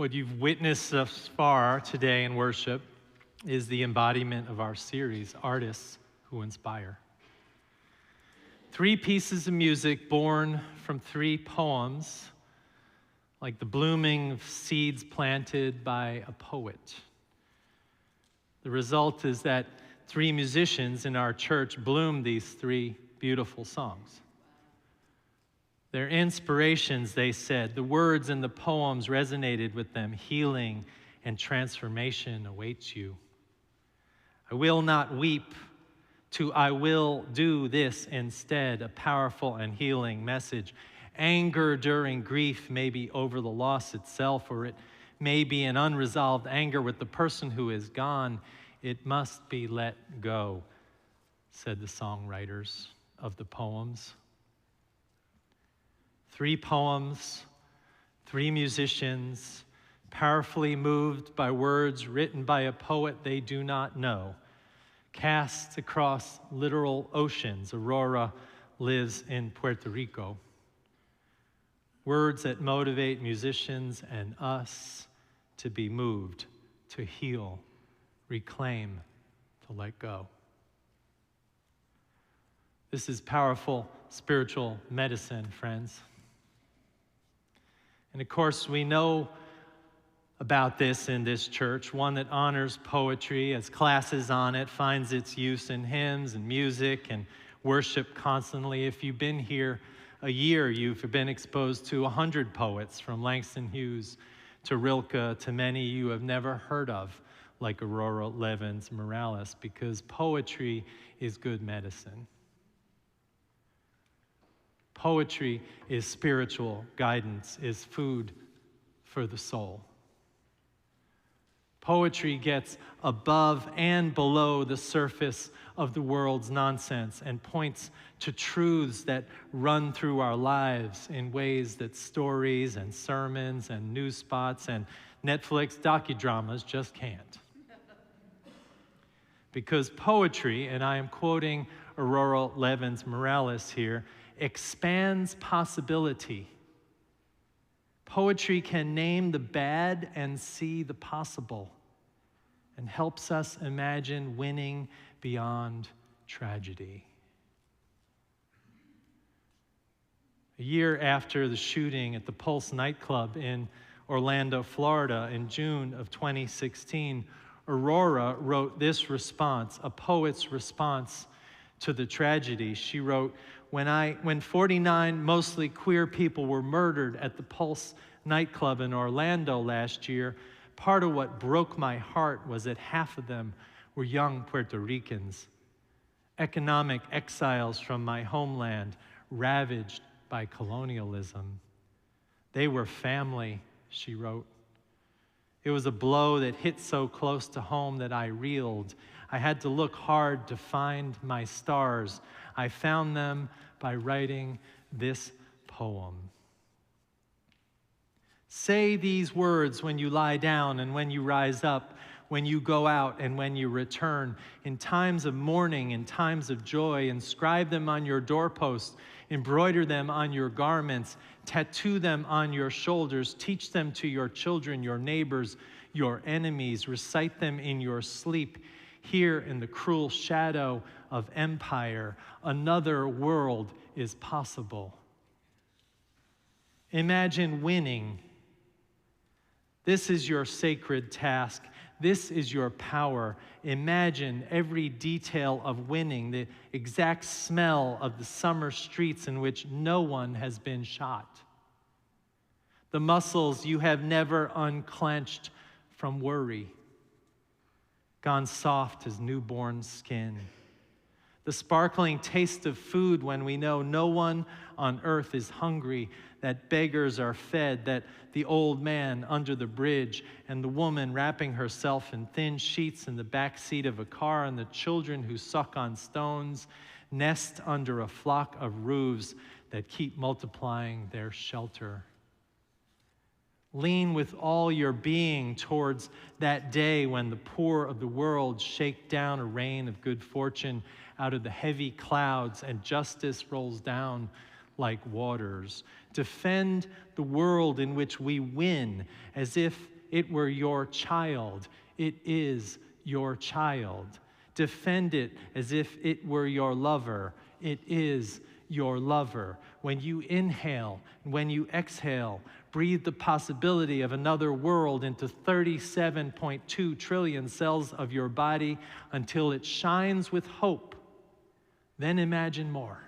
What you've witnessed thus far today in worship is the embodiment of our series, Artists Who Inspire. 3 pieces of music born from 3 poems, like the blooming of seeds planted by a poet. The result is that 3 musicians in our church bloomed these 3 beautiful songs. Their inspirations, they said, the words in the poems resonated with them. Healing and transformation awaits you. I will not weep, to I will do this instead, a powerful and healing message. Anger during grief may be over the loss itself, or it may be an unresolved anger with the person who is gone. It must be let go, said the songwriters of the poems. 3 poems, 3 musicians, powerfully moved by words written by a poet they do not know, cast across literal oceans. Aurora lives in Puerto Rico. Words that motivate musicians and us to be moved, to heal, reclaim, to let go. This is powerful spiritual medicine, friends. And of course, we know about this in this church, one that honors poetry, has classes on it, finds its use in hymns and music and worship constantly. If you've been here a year, you've been exposed to 100 poets, from Langston Hughes to Rilke to many you have never heard of, like Aurora Levins Morales, because poetry is good medicine. Poetry is spiritual guidance, is food for the soul. Poetry gets above and below the surface of the world's nonsense and points to truths that run through our lives in ways that stories and sermons and news spots and Netflix docudramas just can't. Because poetry, and I am quoting Aurora Levins Morales here, expands possibility. Poetry can name the bad and see the possible, and helps us imagine winning beyond tragedy. A year after the shooting at the Pulse nightclub in Orlando, Florida, in June of 2016, Aurora wrote this response, a poet's response to the tragedy. She wrote, when 49 mostly queer people were murdered at the Pulse nightclub in Orlando last year, part of what broke my heart was that half of them were young Puerto Ricans, economic exiles from my homeland, ravaged by colonialism. They were family, she wrote. It was a blow that hit so close to home that I reeled. I had to look hard to find my stars. I found them by writing this poem. Say these words when you lie down and when you rise up, when you go out and when you return. In times of mourning, in times of joy, inscribe them on your doorposts, embroider them on your garments, tattoo them on your shoulders, teach them to your children, your neighbors, your enemies, recite them in your sleep. Here in the cruel shadow of empire, another world is possible. Imagine winning. This is your sacred task. This is your power. Imagine every detail of winning, the exact smell of the summer streets in which no one has been shot. The muscles you have never unclenched from worry, gone soft as newborn skin. The sparkling taste of food when we know no one on earth is hungry, that beggars are fed, that the old man under the bridge and the woman wrapping herself in thin sheets in the back seat of a car and the children who suck on stones nest under a flock of roofs that keep multiplying their shelter. Lean with all your being towards that day when the poor of the world shake down a rain of good fortune out of the heavy clouds and justice rolls down like waters. Defend the world in which we win as if it were your child. It is your child. Defend it as if it were your lover. It is your lover. When you inhale and when you exhale, breathe the possibility of another world into 37.2 trillion cells of your body until it shines with hope. Then imagine more.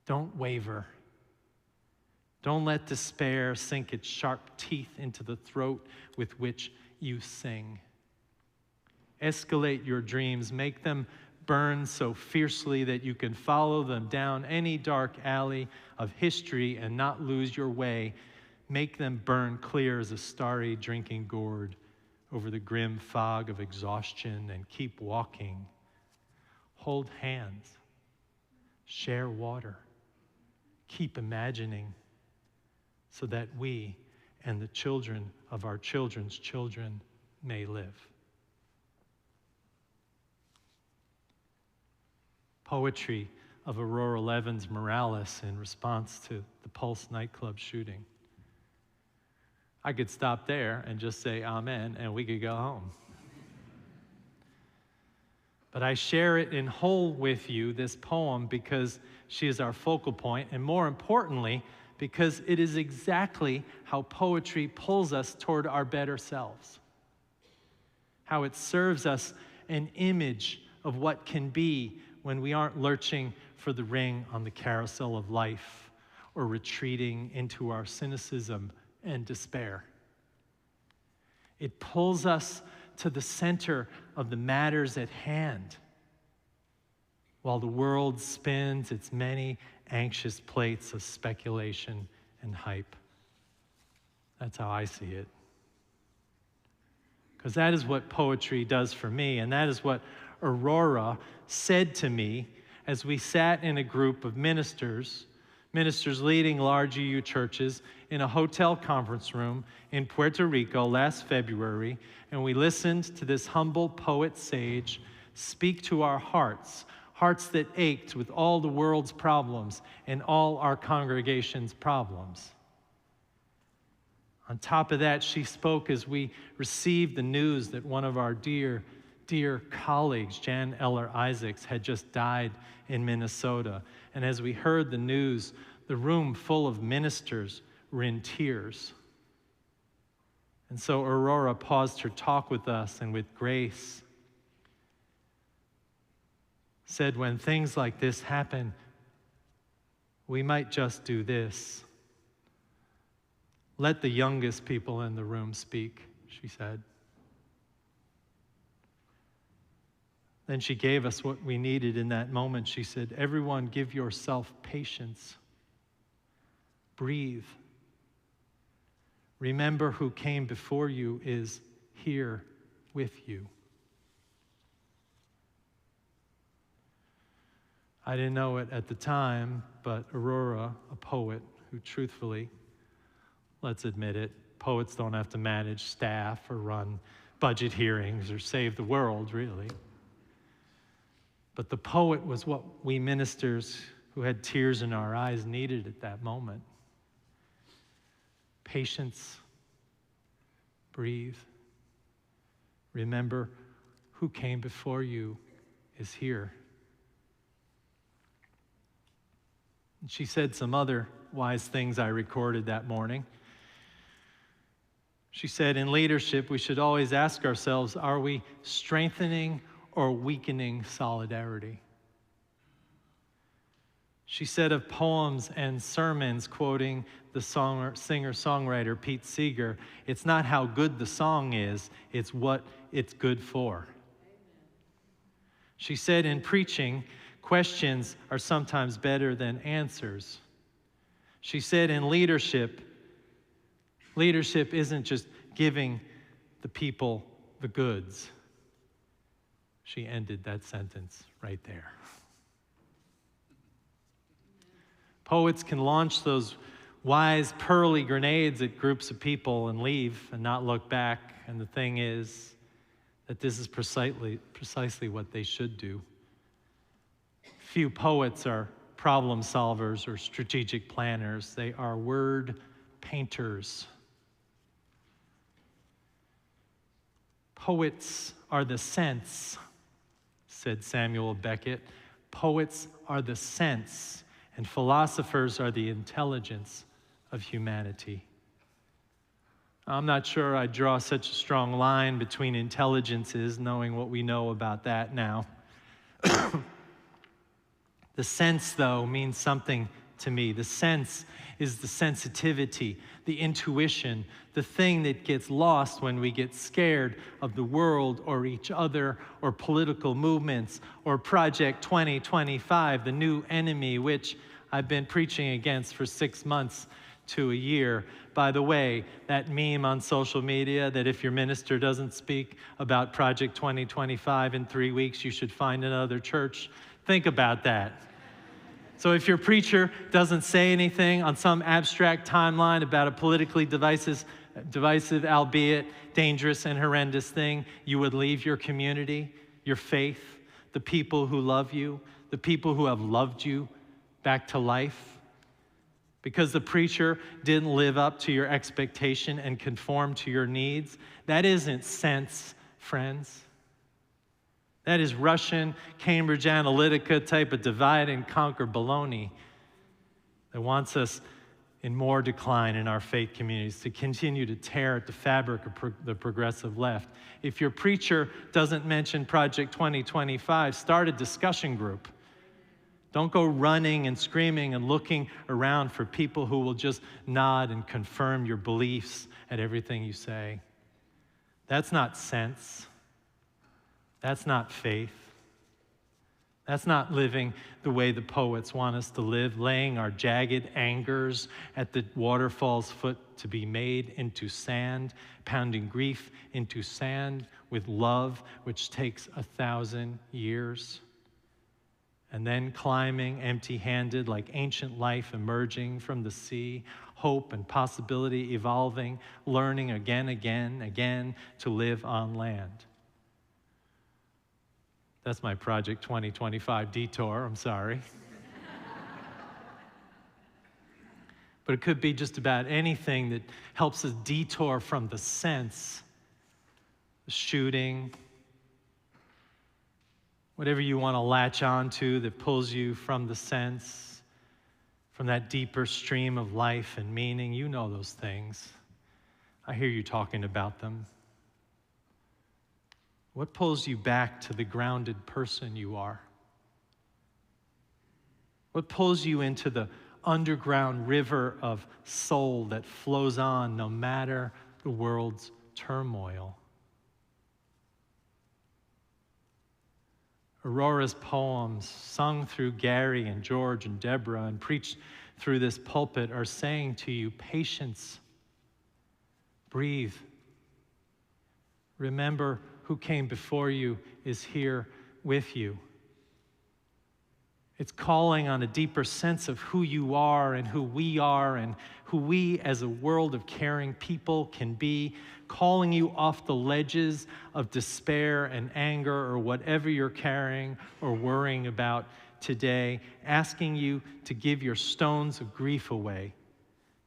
Don't waver. Don't let despair sink its sharp teeth into the throat with which you sing. Escalate your dreams. Make them burn so fiercely that you can follow them down any dark alley of history and not lose your way. Make them burn clear as a starry drinking gourd over the grim fog of exhaustion, and keep walking. Hold hands. Share water. Keep imagining so that we and the children of our children's children may live. Poetry of Aurora Levins Morales in response to the Pulse nightclub shooting. I could stop there and just say amen, and we could go home. But I share it in whole with you, this poem, because she is our focal point, and more importantly, because it is exactly how poetry pulls us toward our better selves. How it serves us an image of what can be when we aren't lurching for the ring on the carousel of life or retreating into our cynicism and despair. It pulls us to the center of the matters at hand while the world spins its many anxious plates of speculation and hype. That's how I see it. Because that is what poetry does for me, and that is what Aurora said to me as we sat in a group of ministers leading large UU churches in a hotel conference room in Puerto Rico last February, and we listened to this humble poet sage speak to our hearts that ached with all the world's problems and all our congregation's problems. On top of that, she spoke as we received the news that one of our dear colleagues, Jan Eller Isaacs, had just died in Minnesota. And as we heard the news, the room full of ministers were in tears. And so Aurora paused her talk with us and with grace said, when things like this happen, we might just do this. Let the youngest people in the room speak, she said. Then she gave us what we needed in that moment. She said, everyone give yourself patience. Breathe. Remember who came before you is here with you. I didn't know it at the time, but Aurora, a poet who truthfully, let's admit it, poets don't have to manage staff or run budget hearings or save the world, really. But the poet was what we ministers who had tears in our eyes needed at that moment. Patience. Breathe. Remember who came before you is here. And she said some other wise things I recorded that morning. She said, in leadership, we should always ask ourselves, are we strengthening or weakening solidarity? She said of poems and sermons, quoting the singer-songwriter Pete Seeger, it's not how good the song is, it's what it's good for. Amen. She said in preaching, questions are sometimes better than answers. She said in leadership isn't just giving the people the goods. She ended that sentence right there. Poets can launch those wise, pearly grenades at groups of people and leave and not look back. And the thing is that this is precisely what they should do. Few poets are problem solvers or strategic planners. They are word painters. Poets are the sense, said Samuel Beckett. Poets are the sense, and philosophers are the intelligence of humanity. I'm not sure I draw such a strong line between intelligences, knowing what we know about that now. The sense, though, means something to me. The sense is the sensitivity, the intuition, the thing that gets lost when we get scared of the world or each other or political movements or Project 2025, the new enemy, which I've been preaching against for 6 months to a year. By the way, that meme on social media that if your minister doesn't speak about Project 2025 in 3 weeks, you should find another church. Think about that. So if your preacher doesn't say anything on some abstract timeline about a politically divisive, albeit dangerous and horrendous thing, you would leave your community, your faith, the people who love you, the people who have loved you back to life. Because the preacher didn't live up to your expectation and conform to your needs. That isn't sense, friends. That is Russian Cambridge Analytica type of divide and conquer baloney that wants us in more decline in our faith communities, to continue to tear at the fabric of the progressive left. If your preacher doesn't mention Project 2025, start a discussion group. Don't go running and screaming and looking around for people who will just nod and confirm your beliefs at everything you say. That's not sense. That's not faith. That's not living the way the poets want us to live, laying our jagged angers at the waterfall's foot to be made into sand, pounding grief into sand with love, which takes 1,000 years. And then climbing empty-handed like ancient life emerging from the sea, hope and possibility evolving, learning again to live on land. That's my Project 2025 detour, I'm sorry. But it could be just about anything that helps us detour from the sense, the shooting, whatever you want to latch onto that pulls you from the sense, from that deeper stream of life and meaning. You know those things. I hear you talking about them. What pulls you back to the grounded person you are? What pulls you into the underground river of soul that flows on no matter the world's turmoil? Aurora's poems, sung through Gary and George and Deborah and preached through this pulpit, are saying to you, patience, breathe. Remember who came before you is here with you. It's calling on a deeper sense of who you are and who we as a world of caring people can be, calling you off the ledges of despair and anger or whatever you're carrying or worrying about today, asking you to give your stones of grief away,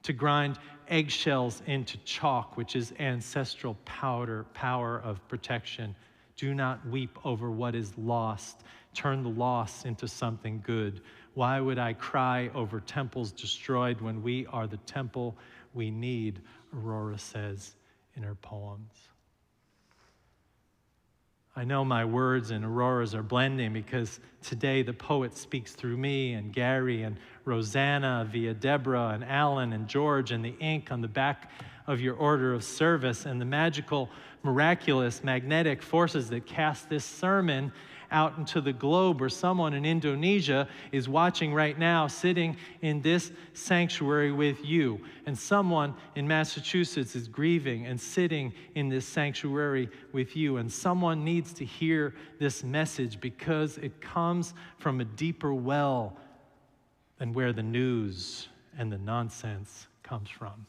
to grind eggshells into chalk, which is ancestral power of protection. Do not weep over what is lost. Turn the loss into something good. Why would I cry over temples destroyed when we are the temple we need, Aurora says in her poems. I know my words and Aurora's are blending because today the poet speaks through me and Gary and Rosanna via Deborah and Alan and George and the ink on the back of your order of service and the magical, miraculous, magnetic forces that cast this sermon out into the globe, where someone in Indonesia is watching right now, sitting in this sanctuary with you, and someone in Massachusetts is grieving and sitting in this sanctuary with you, and someone needs to hear this message because it comes from a deeper well than where the news and the nonsense comes from.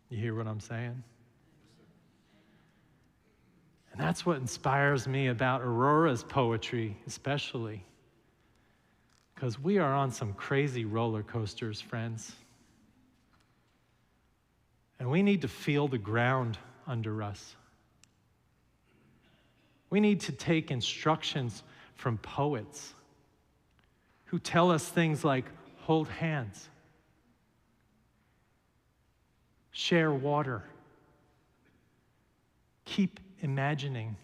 You hear what I'm saying? And that's what inspires me about Aurora's poetry, especially. Because we are on some crazy roller coasters, friends. And we need to feel the ground under us. We need to take instructions from poets who tell us things like hold hands, share water, keep imagining,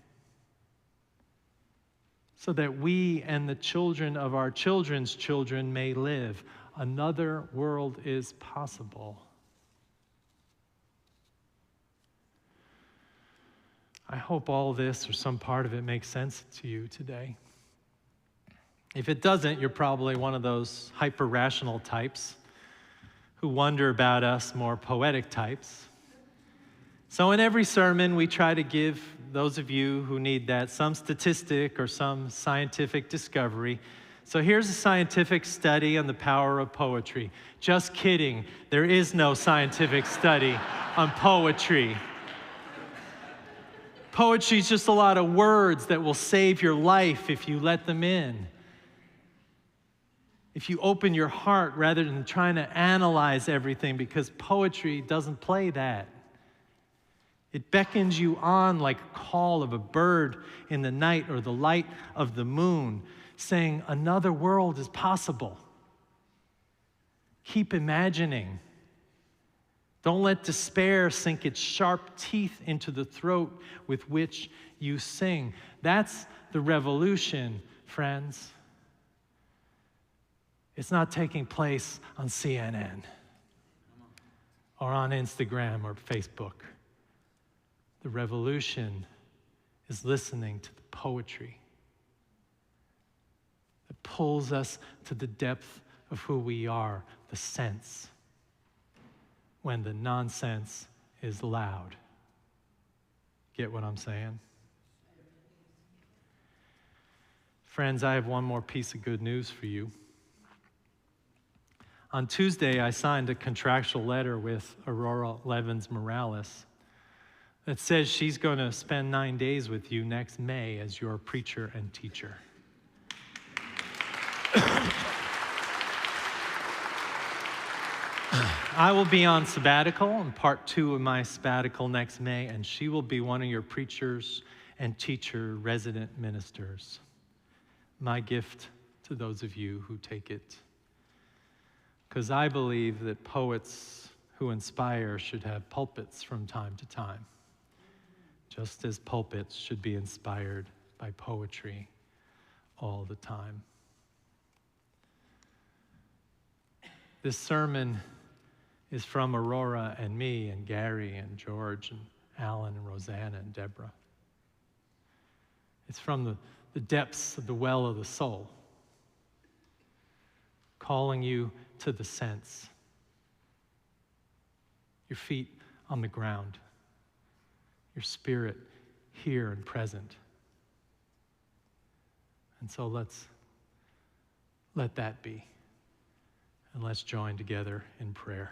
so that we and the children of our children's children may live. Another world is possible. I hope all this or some part of it makes sense to you today. If it doesn't, you're probably one of those hyper-rational types who wonder about us more poetic types. So in every sermon, we try to give those of you who need that some statistic or some scientific discovery. So here's a scientific study on the power of poetry. Just kidding, there is no scientific study on poetry. Poetry is just a lot of words that will save your life if you let them in. If you open your heart rather than trying to analyze everything, because poetry doesn't play that. It beckons you on like a call of a bird in the night or the light of the moon, saying another world is possible. Keep imagining. Don't let despair sink its sharp teeth into the throat with which you sing. That's the revolution, friends. It's not taking place on CNN or on Instagram or Facebook. The revolution is listening to the poetry that pulls us to the depth of who we are, the sense, when the nonsense is loud. Get what I'm saying? Friends, I have one more piece of good news for you. On Tuesday, I signed a contractual letter with Aurora Levins Morales that says she's going to spend 9 days with you next May as your preacher and teacher. I will be on sabbatical, in part 2 of my sabbatical next May, and she will be one of your preachers and teacher resident ministers. My gift to those of you who take it. Because I believe that poets who inspire should have pulpits from time to time, just as pulpits should be inspired by poetry all the time. This sermon is from Aurora and me and Gary and George and Alan and Rosanna and Deborah. It's from the depths of the well of the soul, calling you to the sense. Your feet on the ground, your spirit here and present. And so let's let that be. And let's join together in prayer.